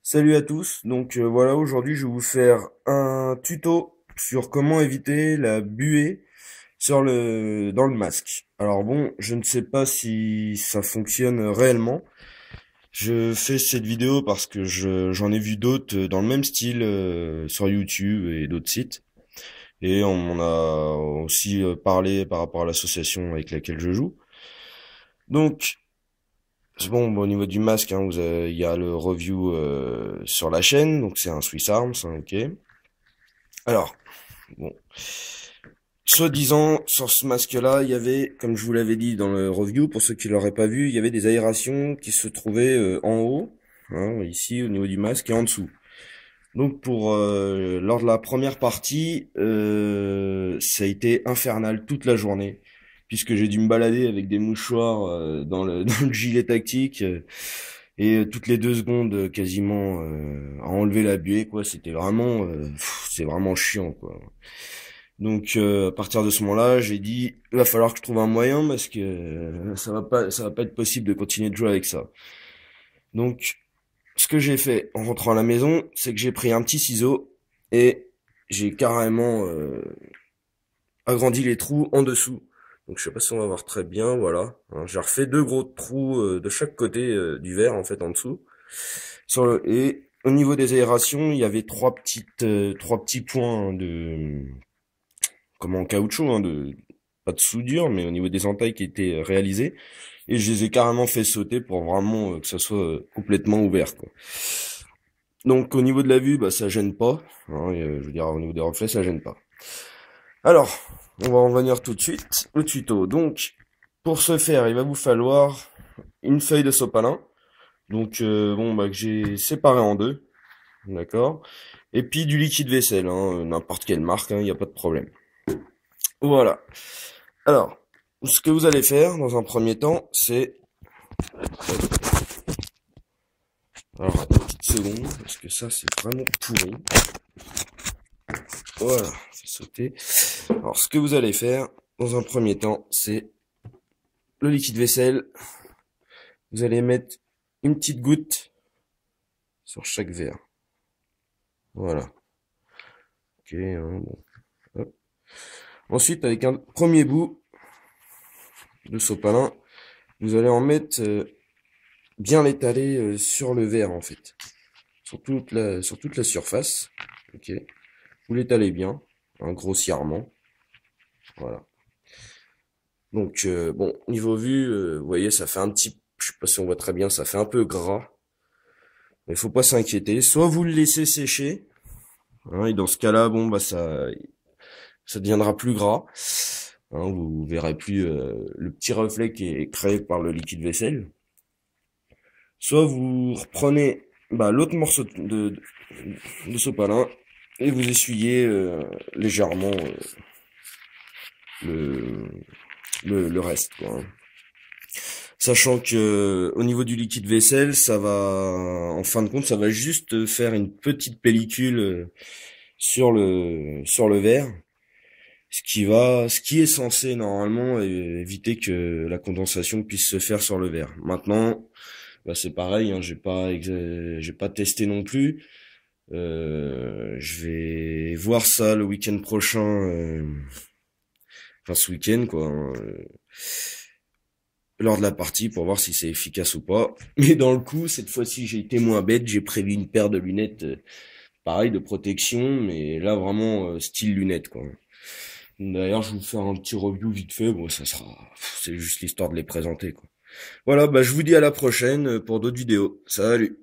Salut à tous, voilà, aujourd'hui je vais vous faire un tuto sur comment éviter la buée dans le masque. Alors bon, je ne sais pas si ça fonctionne réellement. Je fais cette vidéo parce que j'en ai vu d'autres dans le même style sur YouTube et d'autres sites. Et on m'en a aussi parlé par rapport à l'association avec laquelle je joue. Donc, c'est bon, au niveau du masque, hein, il y a le review sur la chaîne, donc c'est un Swiss Arms, hein, ok. Alors, bon, soi-disant, sur ce masque-là, il y avait, comme je vous l'avais dit dans le review, pour ceux qui l'auraient pas vu, il y avait des aérations qui se trouvaient en haut, hein, ici au niveau du masque, et en dessous. Donc lors de la première partie, ça a été infernal toute la journée, puisque j'ai dû me balader avec des mouchoirs dans le gilet tactique. Et toutes les 2 secondes, quasiment, à enlever la buée, quoi. C'était vraiment, c'est vraiment chiant, quoi. Donc, à partir de ce moment-là, j'ai dit, il va falloir que je trouve un moyen parce que ça va pas être possible de continuer de jouer avec ça. Donc, ce que j'ai fait en rentrant à la maison, c'est que j'ai pris un petit ciseau et j'ai carrément agrandi les trous en dessous. Donc, je sais pas si on va voir très bien, voilà. Hein, j'ai refait 2 gros trous de chaque côté du verre, en fait, en dessous. Et au niveau des aérations, il y avait trois petits points en caoutchouc, hein, pas de soudure, mais au niveau des entailles qui étaient réalisées. Et je les ai carrément fait sauter pour vraiment que ça soit complètement ouvert, quoi. Donc au niveau de la vue, bah ça gêne pas. Hein, je veux dire, au niveau des reflets, ça gêne pas. Alors, on va en venir tout de suite au tuto. Donc, pour ce faire, il va vous falloir une feuille de sopalin. Donc que j'ai séparé en deux. D'accord. Et puis du liquide vaisselle, hein, n'importe quelle marque, il n'y a pas de problème. Voilà. Alors, ce que vous allez faire dans un premier temps, c'est... Alors, une petite seconde, parce que ça, c'est vraiment pourri. Voilà, fait sauter. Alors, ce que vous allez faire dans un premier temps, c'est le liquide vaisselle. Vous allez mettre une petite goutte sur chaque verre. Voilà. Ok, hein, bon. Hop. Ensuite, avec un premier bout de sopalin, vous allez en mettre bien l'étaler sur le verre en fait, sur toute la surface. Ok, vous l'étalez bien, hein, grossièrement. Voilà. Donc bon, niveau vue, vous voyez, ça fait un petit, je sais pas si on voit très bien, ça fait un peu gras. Mais il faut pas s'inquiéter. Soit vous le laissez sécher, hein, et dans ce cas-là, bon bah ça deviendra plus gras. Hein, vous verrez plus le petit reflet qui est créé par le liquide vaisselle. Soit vous reprenez l'autre morceau de sopalin et vous essuyez légèrement le, le reste, quoi, hein. Sachant que au niveau du liquide vaisselle, ça va, en fin de compte, ça va juste faire une petite pellicule sur le verre, ce qui est censé normalement éviter que la condensation puisse se faire sur le verre. Maintenant, bah c'est pareil, hein, j'ai pas testé non plus. Je vais voir ça le week-end prochain, enfin ce week-end quoi, hein, lors de la partie pour voir si c'est efficace ou pas. Mais dans le coup, cette fois-ci, j'ai été moins bête, j'ai prévu une paire de lunettes, pareil de protection, mais là vraiment style lunettes quoi. D'ailleurs, je vais vous faire un petit review vite fait. Bon, c'est juste l'histoire de les présenter quoi. Voilà, bah je vous dis à la prochaine pour d'autres vidéos. Salut.